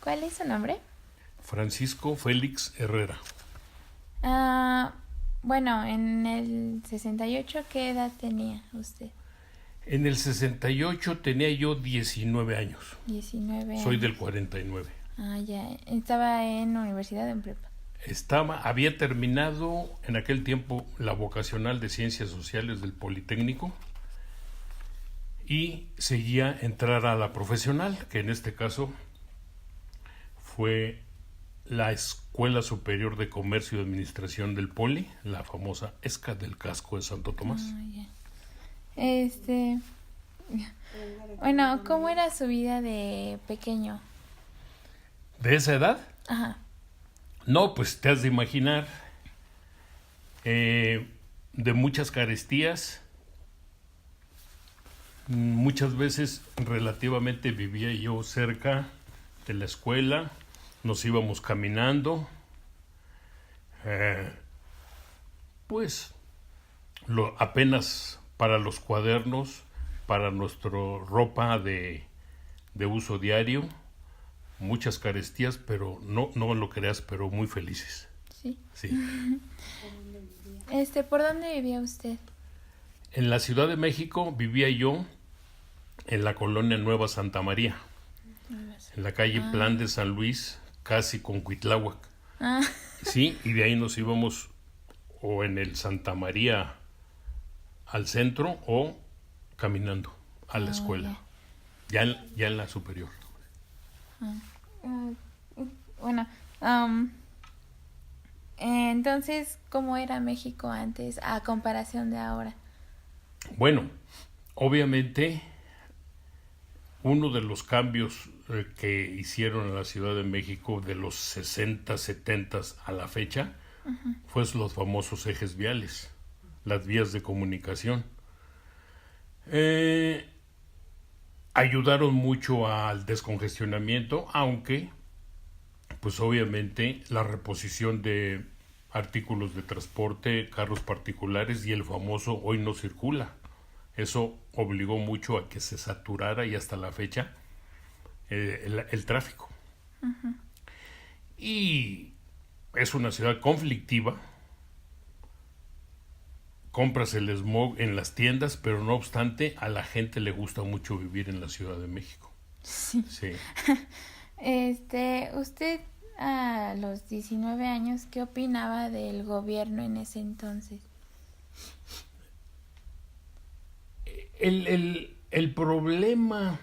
¿Cuál es su nombre? Francisco Félix Herrera. Bueno, en el 68, ¿qué edad tenía usted? En el 68 tenía yo 19 años. 19 Soy años. del 49. Ya. ¿Estaba en universidad o en prepa? Había terminado en aquel tiempo la vocacional de Ciencias Sociales del Politécnico y seguía entrar a la profesional, que en este caso fue la Escuela Superior de Comercio y Administración del Poli, la famosa ESCA del Casco de Santo Tomás. Ya. Bueno, ¿cómo era su vida de pequeño? ¿De esa edad? Ajá. No, pues te has de imaginar, de muchas carestías. Muchas veces relativamente vivía yo cerca de la escuela, nos íbamos caminando, pues apenas para los cuadernos, para nuestra ropa de uso diario, muchas carestías, pero no lo creas, pero muy felices. Sí. Sí. ¿Por dónde vivía usted? En la Ciudad de México vivía yo en la colonia Nueva Santa María, en la calle Plan de San Luis, casi con Cuitláhuac. Sí, y de ahí nos íbamos o en el Santa María al centro o caminando a la escuela, ya en la superior. Bueno, entonces, ¿cómo era México antes a comparación de ahora? Bueno, obviamente uno de los cambios que hicieron en la Ciudad de México de los 60, 70 a la fecha fue los famosos ejes viales, las vías de comunicación. Ayudaron mucho al descongestionamiento, aunque pues obviamente la reposición de artículos de transporte, carros particulares y el famoso hoy no circula. Eso obligó mucho a que se saturara y hasta la fecha el tráfico. Y es una ciudad conflictiva. Compras el smog en las tiendas, pero no obstante a la gente le gusta mucho vivir en la Ciudad de México. Sí. Sí. Usted a los 19 años, ¿qué opinaba del gobierno en ese entonces? El problema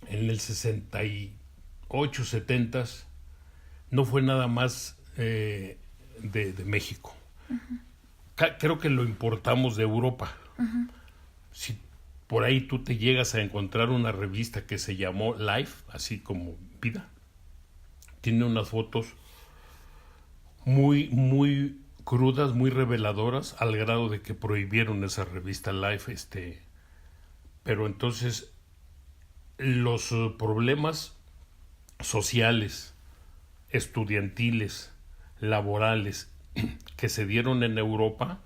en el 68, 70 no fue nada más de México. Creo que lo importamos de Europa. Si por ahí tú te llegas a encontrar una revista que se llamó Life, así como Vida, tiene unas fotos muy, muy crudas, muy reveladoras, al grado de que prohibieron esa revista Life, pero entonces los problemas sociales, estudiantiles, laborales que se dieron en Europa,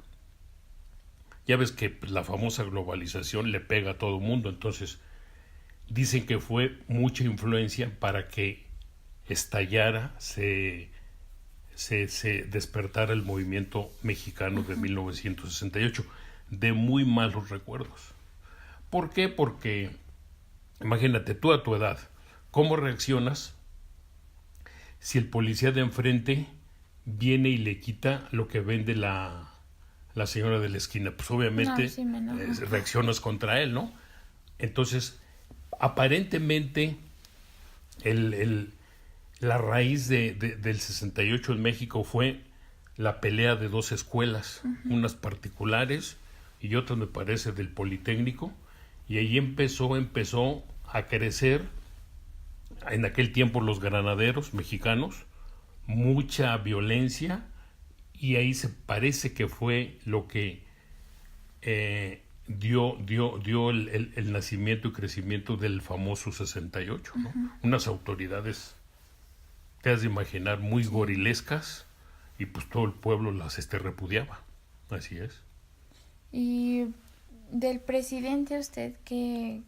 ya ves que la famosa globalización le pega a todo mundo, entonces dicen que fue mucha influencia para que estallara, se despertara el movimiento mexicano de 1968, de muy malos recuerdos. ¿Por qué? Porque imagínate tú a tu edad, ¿cómo reaccionas si el policía de enfrente viene y le quita lo que vende la señora de la esquina? Pues obviamente No, sí me enojo. reaccionas contra él, ¿no? Entonces, aparentemente la raíz del 68 en México fue la pelea de dos escuelas, unas particulares y otras me parece del Politécnico, y ahí empezó a crecer en aquel tiempo los granaderos mexicanos, mucha violencia, y ahí se parece que fue lo que dio el nacimiento y crecimiento del famoso 68, ¿no? Unas autoridades, te has de imaginar, muy gorilescas, y pues todo el pueblo las repudiaba. Así es. Y del presidente usted, ¿qué?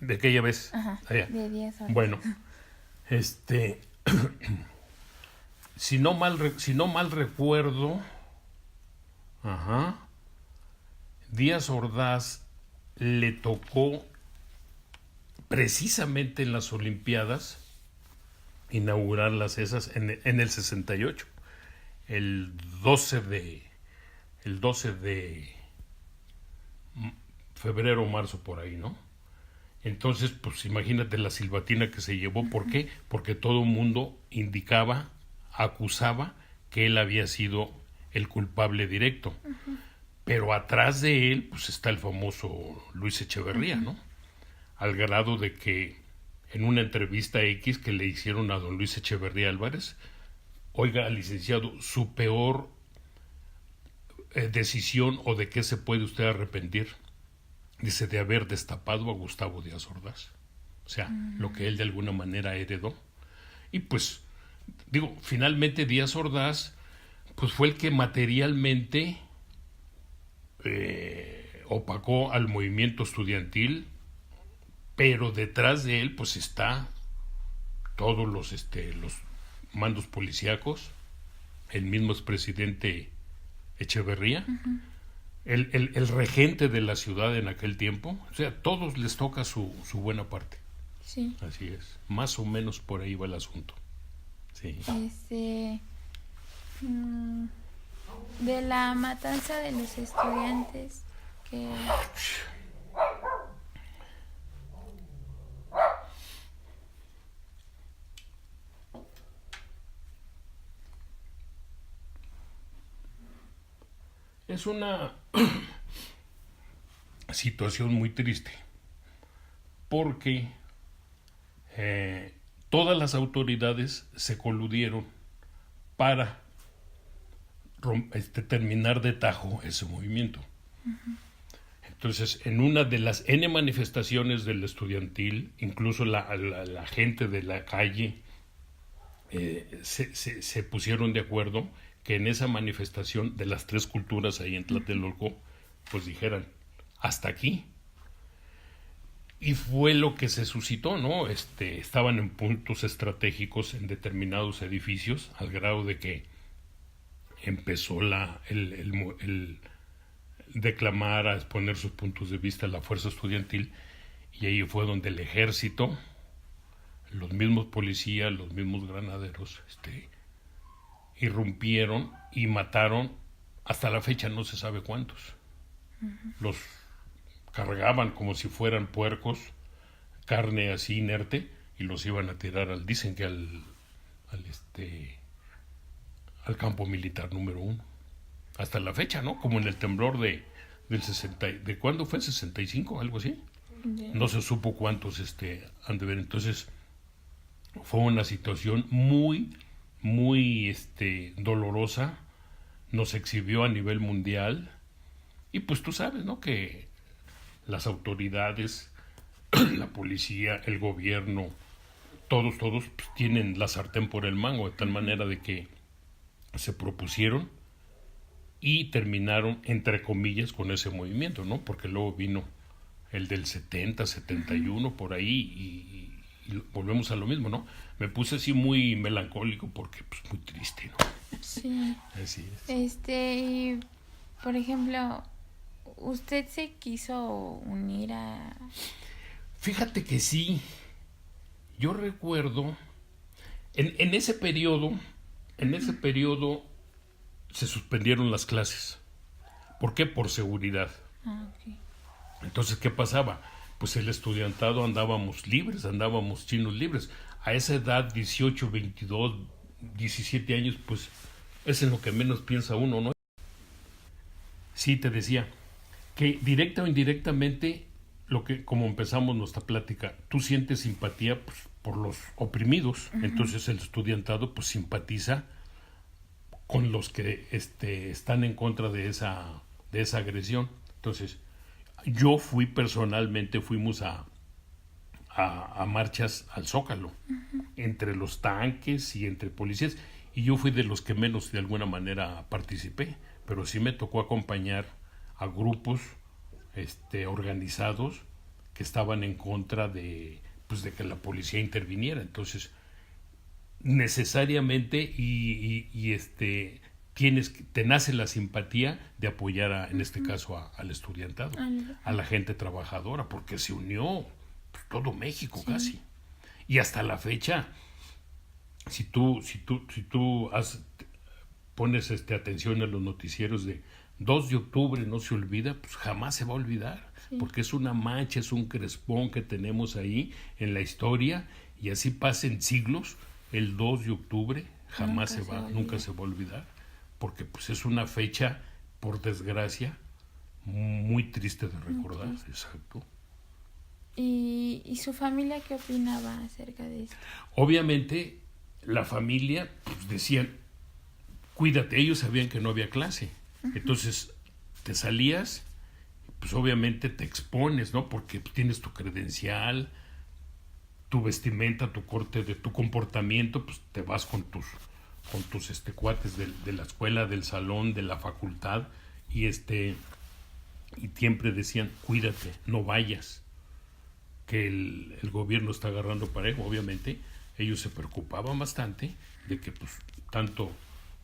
¿De aquella vez? Ajá, Allá. de 10 horas. Bueno, Este, si no mal recuerdo, ajá, Díaz Ordaz le tocó precisamente en las Olimpiadas inaugurarlas esas en el 68, el 12 de el 12 de febrero o marzo por ahí, ¿no? Entonces, pues imagínate la silbatina que se llevó. ¿Por qué? Porque todo el mundo indicaba, acusaba que él había sido el culpable directo. Pero atrás de él, pues está el famoso Luis Echeverría, ¿no? Al grado de que en una entrevista X que le hicieron a don Luis Echeverría Álvarez, oiga, licenciado, su peor decisión o de qué se puede usted arrepentir, dice, de haber destapado a Gustavo Díaz Ordaz. O sea, lo que él de alguna manera heredó. Y pues, digo, finalmente Díaz Ordaz, pues fue el que materialmente opacó al movimiento estudiantil, pero detrás de él, pues está todos los mandos policíacos, el mismo expresidente Echeverría, el regente de la ciudad en aquel tiempo. O sea, a todos les toca su buena parte. Sí. Así es. Más o menos por ahí va el asunto. Sí. De la matanza de los estudiantes que... Es una situación muy triste porque todas las autoridades se coludieron para terminar de tajo ese movimiento. Entonces, en una de las N manifestaciones del estudiantil, incluso la gente de la calle se pusieron de acuerdo que en esa manifestación de las tres culturas ahí en Tlatelolco, pues dijeran, hasta aquí. Y fue lo que se suscitó, ¿no? Estaban en puntos estratégicos en determinados edificios, al grado de que empezó el declamar, a exponer sus puntos de vista la fuerza estudiantil, y ahí fue donde el ejército, los mismos policías, los mismos granaderos, irrumpieron y mataron, hasta la fecha no se sabe cuántos. Los cargaban como si fueran puercos, carne así inerte, y los iban a tirar dicen que al campo militar número 1. Hasta la fecha, ¿no? Como en el temblor del 60, ¿de cuándo fue? ¿65? Algo así. Yeah. No se supo cuántos han de ver. Entonces, fue una situación muy, muy dolorosa. Nos exhibió a nivel mundial. Y pues tú sabes, ¿no? Que las autoridades, la policía, el gobierno, todos pues, tienen la sartén por el mango, de tal manera de que se propusieron y terminaron, entre comillas, con ese movimiento, ¿no? Porque luego vino el del 70, 71, por ahí, y volvemos a lo mismo, ¿no? Me puse así muy melancólico porque, pues, muy triste, ¿no? Sí. Así es. Y, por ejemplo, ¿usted se quiso unir a...? Fíjate que sí. Yo recuerdo, en ese periodo se suspendieron las clases. ¿Por qué? Por seguridad. Okay. Entonces, ¿qué pasaba? Pues el estudiantado andábamos libres, andábamos chinos libres. A esa edad, 18, 22, 17 años, pues es en lo que menos piensa uno, ¿no? Sí, te decía que directa o indirectamente, como empezamos nuestra plática, tú sientes simpatía pues, por los oprimidos. Entonces el estudiantado pues simpatiza con los que están en contra de esa agresión. Entonces, yo fuimos a marchas al Zócalo, entre los tanques y entre policías, y yo fui de los que menos de alguna manera participé, pero sí me tocó acompañar a grupos organizados que estaban en contra de que la policía interviniera. Entonces, necesariamente te nace la simpatía de apoyar en este caso al estudiantado, a la gente trabajadora, porque se unió pues, todo México casi. Y hasta la fecha, si tú pones atención a los noticieros de 2 de octubre, no se olvida, pues jamás se va a olvidar, porque es una mancha, es un crespón que tenemos ahí en la historia, y así pasen siglos, el 2 de octubre jamás nunca se va a olvidar, porque pues es una fecha, por desgracia, muy triste de recordar. Exacto. ¿Y su familia qué opinaba acerca de esto? Obviamente, la familia pues, decían, cuídate, ellos sabían que no había clase. Entonces, te salías, pues obviamente te expones, ¿no? Porque tienes tu credencial, tu vestimenta, tu corte, de tu comportamiento, pues te vas con tus cuates de la escuela, del salón, de la facultad, y siempre decían, cuídate, no vayas, que el gobierno está agarrando parejo. Obviamente, ellos se preocupaban bastante de que, pues, tanto,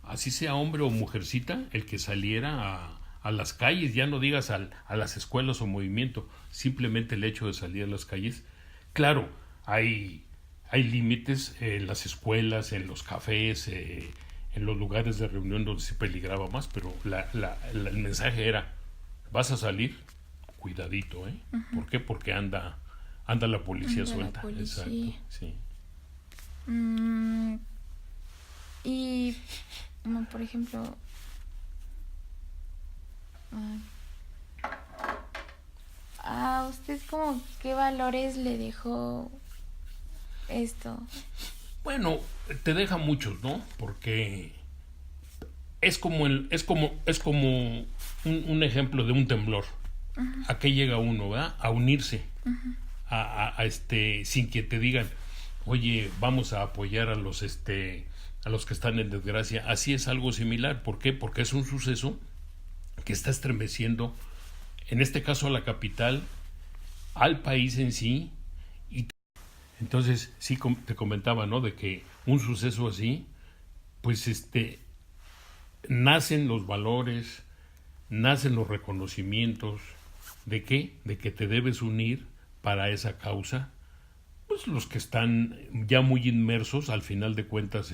así sea hombre o mujercita, el que saliera a las calles, ya no digas a las escuelas o movimiento, simplemente el hecho de salir a las calles. Claro, hay límites en las escuelas, en los cafés, en los lugares de reunión donde se peligraba más, pero el mensaje era, vas a salir, cuidadito, ¿eh? ¿Por qué? Porque anda la policía suelta. La policía. Exacto, sí. Y, como por ejemplo, ¿a usted como qué valores le dejó esto? Bueno, te deja muchos, ¿no? Porque es como un ejemplo de un temblor. ¿A qué llega uno, verdad? A unirse, sin que te digan, oye, vamos a apoyar a los que están en desgracia. Así es algo similar. ¿Por qué? Porque es un suceso que está estremeciendo, en este caso a la capital, al país en sí. Y entonces sí te comentaba, ¿no? De que un suceso así, pues nacen los valores, nacen los reconocimientos. ¿De qué? De que te debes unir para esa causa. Pues los que están ya muy inmersos, al final de cuentas,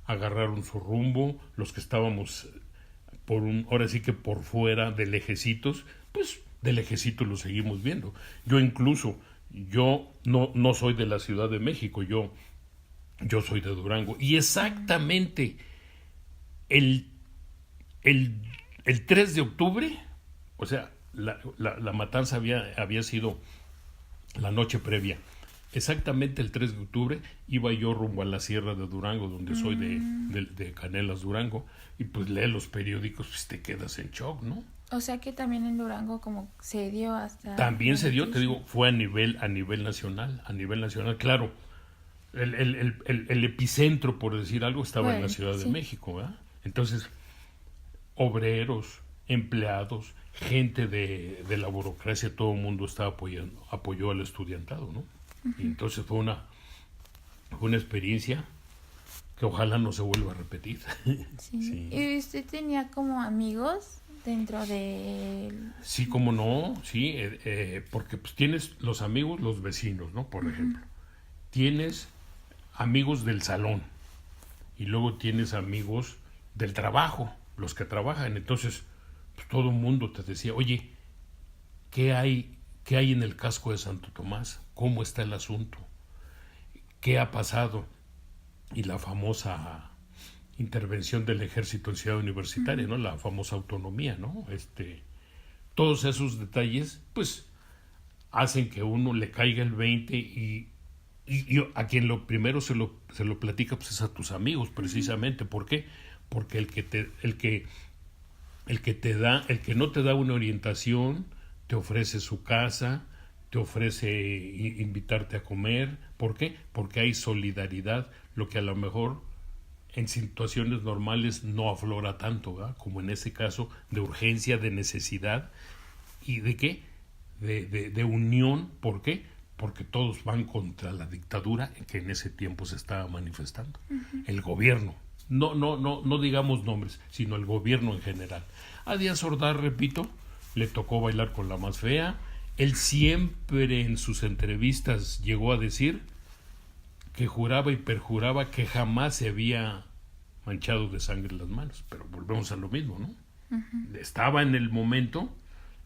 agarraron su rumbo. Los que estábamos ahora sí que por fuera del ejecitos, pues del ejecito lo seguimos viendo. Yo no soy de la Ciudad de México, yo soy de Durango. Y exactamente el 3 de octubre, o sea, la matanza había sido la noche previa. Exactamente el 3 de octubre iba yo rumbo a la Sierra de Durango, donde soy de Canelas, Durango, y pues lees los periódicos, pues te quedas en shock, ¿no? O sea que también en Durango como se dio hasta... También se dio, te digo, fue a nivel nacional, claro. El epicentro, por decir algo, estaba en la Ciudad de México, ¿verdad? Entonces, obreros, empleados, gente de la burocracia, todo el mundo apoyó al estudiantado, ¿no? Y entonces fue una experiencia que ojalá no se vuelva a repetir. Sí. ¿Y usted tenía como amigos dentro de...? Sí, cómo no, sí, porque pues tienes los amigos, los vecinos, ¿no? Por ejemplo. Tienes amigos del salón y luego tienes amigos del trabajo, los que trabajan. Entonces, pues, todo el mundo te decía, oye, ¿qué hay en el casco de Santo Tomás? ¿Cómo está el asunto? ¿Qué ha pasado? Y la famosa intervención del ejército en Ciudad Universitaria, ¿no? La famosa autonomía, ¿no? Todos esos detalles, pues, hacen que uno le caiga el 20 y a quien lo primero se lo platica, pues, es a tus amigos, precisamente. ¿Por qué? Porque el que no te da una orientación, te ofrece su casa, te ofrece invitarte a comer. ¿Por qué? Porque hay solidaridad, lo que a lo mejor en situaciones normales no aflora tanto, ¿verdad? Como en ese caso de urgencia, de necesidad y de ¿qué? De unión. ¿Por qué? porque todos van contra la dictadura que en ese tiempo se estaba manifestando. El gobierno, no digamos nombres, sino el gobierno en general. A Díaz Ordaz, repito, le tocó bailar con la más fea. Él siempre en sus entrevistas llegó a decir que juraba y perjuraba que jamás se había manchado de sangre las manos, pero volvemos a lo mismo, ¿no? Estaba en el momento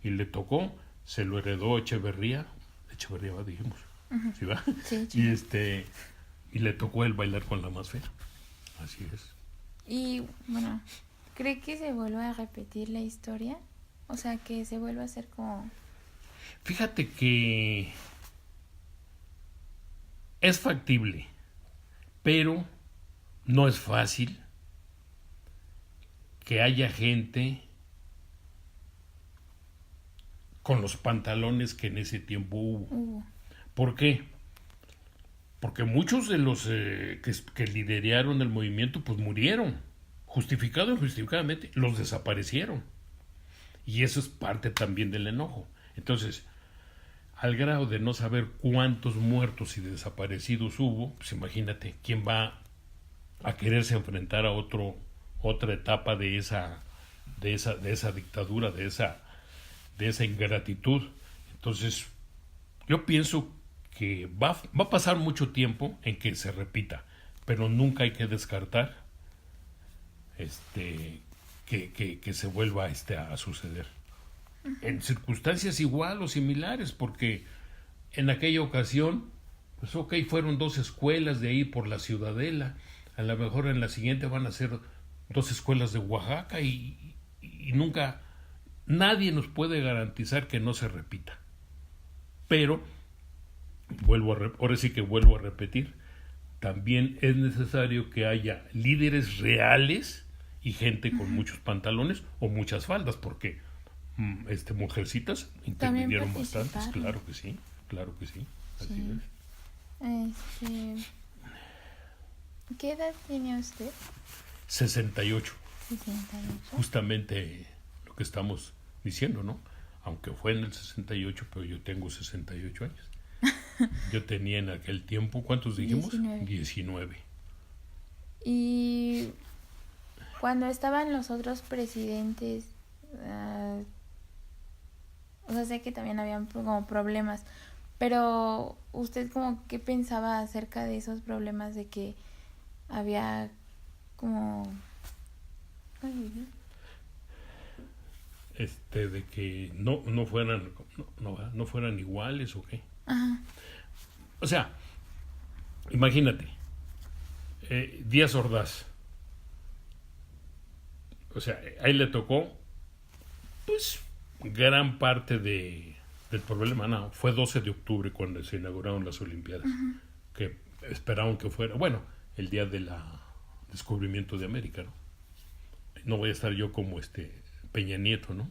y le tocó, se lo heredó Echeverría, va, dijimos, ¿sí va? Sí. Y le tocó él bailar con la más fea, así es. Y bueno, ¿cree que se vuelva a repetir la historia? O sea, que se vuelva a hacer como... Fíjate que es factible, pero no es fácil que haya gente con los pantalones que en ese tiempo hubo. ¿Por qué? Porque muchos de los que lideraron el movimiento pues murieron, justificado o injustificadamente, los desaparecieron. Y eso es parte también del enojo. Entonces, al grado de no saber cuántos muertos y desaparecidos hubo, pues imagínate quién va a quererse enfrentar a otra etapa de esa dictadura, de esa ingratitud. Entonces, yo pienso que va a pasar mucho tiempo en que se repita, pero nunca hay que descartar que se vuelva a suceder. En circunstancias igual o similares, porque en aquella ocasión, pues fueron 2 escuelas de ahí por la Ciudadela, a lo mejor en la siguiente van a ser 2 escuelas de Oaxaca y nunca, nadie nos puede garantizar que no se repita. Pero, ahora sí que vuelvo a repetir, también es necesario que haya líderes reales y gente con muchos pantalones o muchas faldas, porque mujercitas intervinieron bastantes, claro que sí, así es. ¿Qué edad tiene usted? 68. 68. Justamente lo que estamos diciendo, ¿no? Aunque fue en el 68, pero yo tengo 68 años. Yo tenía en aquel tiempo, ¿cuántos dijimos? 19. Y cuando estaban los otros presidentes, o sea, sé que también habían como problemas, pero ¿usted como qué pensaba acerca de esos problemas de que había como... de que no fueran iguales o qué? Ajá. O sea, imagínate, Díaz Ordaz, o sea, ahí le tocó pues gran parte del problema. No, fue 12 de octubre cuando se inauguraron las Olimpiadas, que esperaban que fuera, bueno, el día del descubrimiento de América, ¿no? No voy a estar yo como Peña Nieto, ¿no?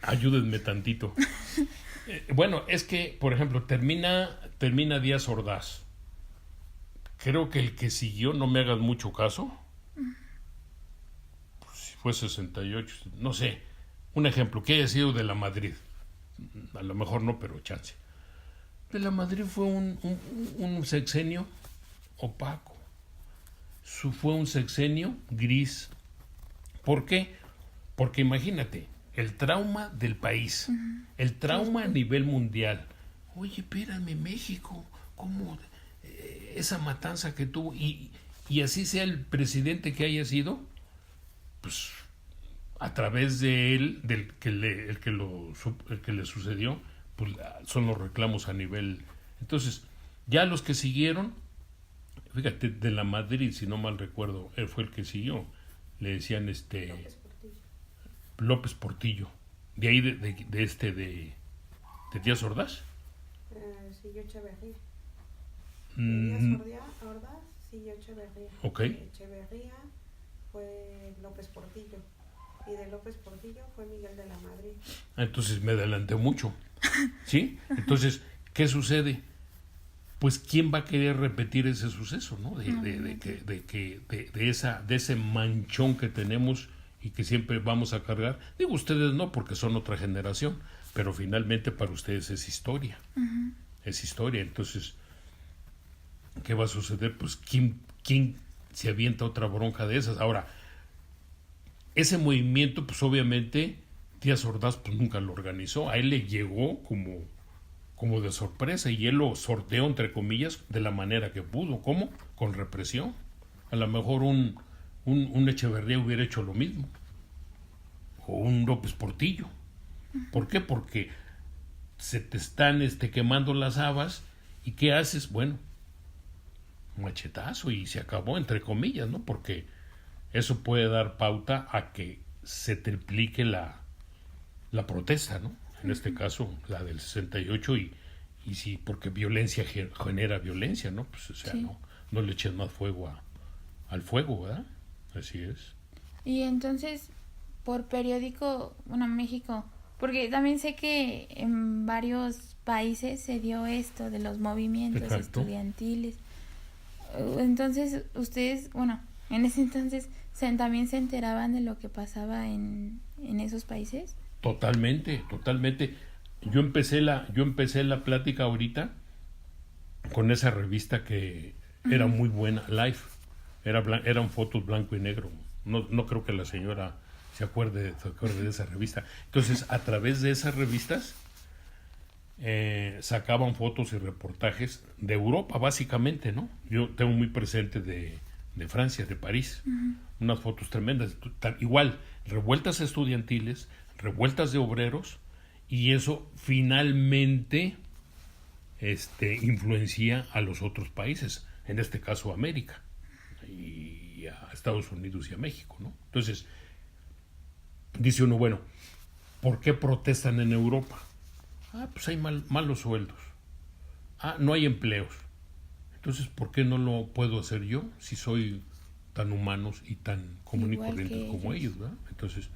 Ayúdenme tantito. Bueno, es que, por ejemplo, termina Díaz Ordaz. Creo que el que siguió, no me hagas mucho caso, pues, si fue 68, no sé, un ejemplo, que haya sido de la Madrid. A lo mejor no, pero chance. De la Madrid fue un sexenio opaco. Fue un sexenio gris. ¿Por qué? Porque imagínate, el trauma del país, el trauma a nivel mundial. Oye, espérame, México, ¿cómo esa matanza que tuvo? Y así sea el presidente que haya sido, pues a través de él, el que le sucedió, pues son los reclamos a nivel. Entonces, ya los que siguieron, fíjate, de la Madrid, si no mal recuerdo, él fue el que siguió, le decían López Portillo, de ahí de Díaz Ordaz. Siguió Echeverría. Díaz Ordaz siguió Echeverría. Ok. Echeverría fue López Portillo. Y de López Portillo fue Miguel de la Madrid. Entonces me adelanté mucho. ¿Sí? Entonces, ¿qué sucede? Pues quién va a querer repetir ese suceso, ¿no? De ese manchón que tenemos y que siempre vamos a cargar. Digo, ustedes no, porque son otra generación, pero finalmente para ustedes es historia. es historia. Entonces, ¿qué va a suceder? Pues, ¿quién se avienta otra bronca de esas? Ahora, ese movimiento, pues obviamente, Díaz Ordaz pues nunca lo organizó. A él le llegó como de sorpresa y él lo sorteó, entre comillas, de la manera que pudo. ¿Cómo? Con represión. A lo mejor un Echeverría hubiera hecho lo mismo. O un López Portillo. ¿Por qué? Porque se te están quemando las habas y ¿qué haces? Bueno, machetazo y se acabó, entre comillas, ¿no? Porque eso puede dar pauta a que se triplique la protesta, ¿no? En este caso, la del 68 y sí, porque violencia genera violencia, ¿no? Pues, o sea, sí. no le eches más fuego al fuego, ¿verdad? Así es. Y entonces, por periódico, bueno, México, porque también sé que en varios países se dio esto de los movimientos Exacto. estudiantiles. Entonces, ustedes, bueno, en ese entonces, ¿también se enteraban de lo que pasaba en esos países? Totalmente. Yo empecé la plática ahorita con esa revista que era muy buena, Life. Eran fotos blanco y negro. No creo que la señora se acuerde de esa revista. Entonces, a través de esas revistas sacaban fotos y reportajes de Europa, básicamente, ¿no? Yo tengo muy presente de Francia, de París, unas fotos tremendas. Igual, revueltas estudiantiles, revueltas de obreros, y eso finalmente influencia a los otros países, en este caso a América, y a Estados Unidos y a México, ¿no? Entonces, dice uno, bueno, ¿por qué protestan en Europa? Pues hay malos sueldos. No hay empleos. Entonces, ¿por qué no lo puedo hacer yo si soy tan humanos y tan común y corriente como ellos, ¿verdad? Entonces,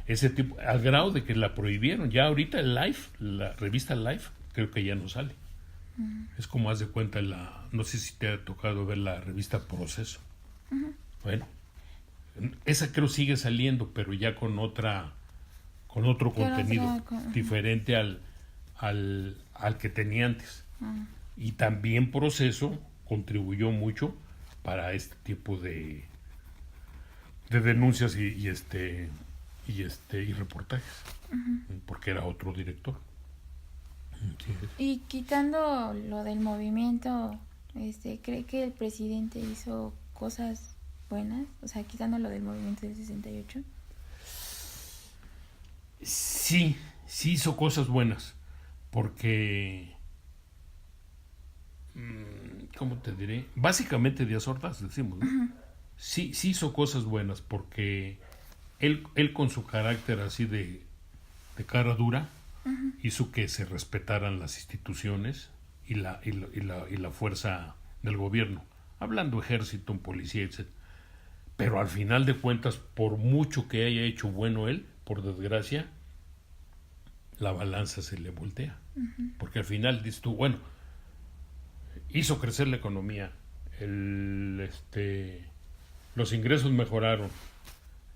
ese tipo, al grado de que la prohibieron. Ya ahorita el Life, la revista Life, creo que ya no sale. Es como haz de cuenta no sé si te ha tocado ver la revista Proceso. Bueno, esa creo sigue saliendo, pero ya con otro contenido diferente al que tenía antes. Y también Proceso contribuyó mucho para este tipo de denuncias y reportajes, porque era otro director. Sí. Y quitando lo del movimiento, ¿cree que el presidente hizo cosas buenas? O sea, quitando lo del movimiento del 68. Sí hizo cosas buenas, porque ¿cómo te diré? Básicamente Díaz Ordaz, decimos, ¿no? Sí hizo cosas buenas, porque él con su carácter así de cara dura, hizo que se respetaran las instituciones y la fuerza del gobierno, hablando ejército, policía, etc. Pero al final de cuentas, por mucho que haya hecho bueno él, por desgracia, la balanza se le voltea. Porque al final dices tú, bueno, hizo crecer la economía, los ingresos mejoraron,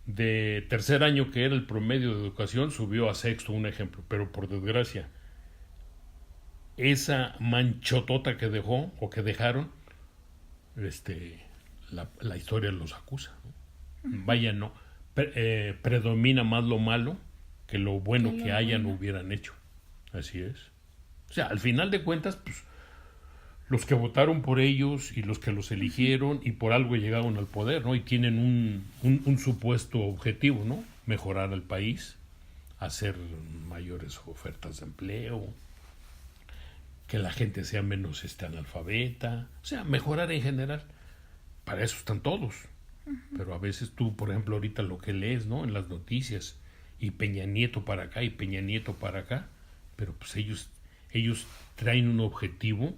de tercer año, que era el promedio de educación, subió a sexto, un ejemplo, pero por desgracia esa manchotota que dejó o que dejaron, la historia los acusa, ¿no? Vaya, no predomina más lo malo que lo bueno que hayan hubieran hecho. Así es. O sea, al final de cuentas, pues los que votaron por ellos y los que los eligieron y por algo llegaron al poder, ¿no? Y tienen un supuesto objetivo, ¿no? Mejorar al país, hacer mayores ofertas de empleo, que la gente sea menos analfabeta, o sea, mejorar en general. Para eso están todos. Pero a veces tú, por ejemplo, ahorita lo que lees, ¿no? En las noticias, y Peña Nieto para acá y Peña Nieto para acá, pero pues ellos traen un objetivo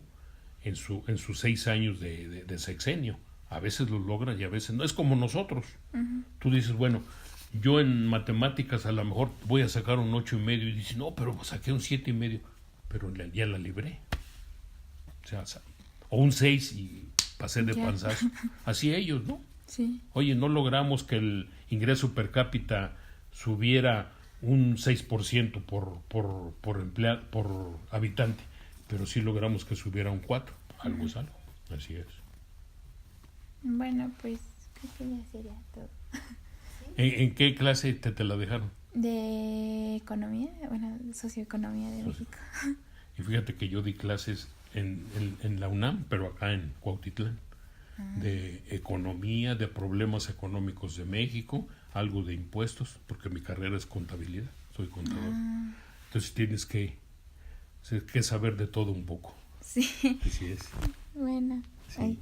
en sus 6 años de sexenio. A veces lo logran y a veces no. Es como nosotros. Tú dices, bueno, yo en matemáticas a lo mejor voy a sacar un 8.5 y dices, no, pero saqué un 7.5, pero ya la libré. O un 6 y pasé de panzazo. Así ellos, ¿no? Sí. Oye, no logramos que el ingreso per cápita subiera un 6% por habitante, pero sí logramos que subiera un 4. Algo es algo, así es. Bueno, pues creo que ya sería todo. ¿En qué clase te la dejaron? De economía, bueno, socioeconomía de México. Y fíjate que yo di clases en la UNAM, pero acá en Cuautitlán, de economía, de problemas económicos de México, algo de impuestos, porque mi carrera es contabilidad, soy contador. Entonces tienes que saber de todo un poco. Sí. Así es. Bueno, Sí. ahí.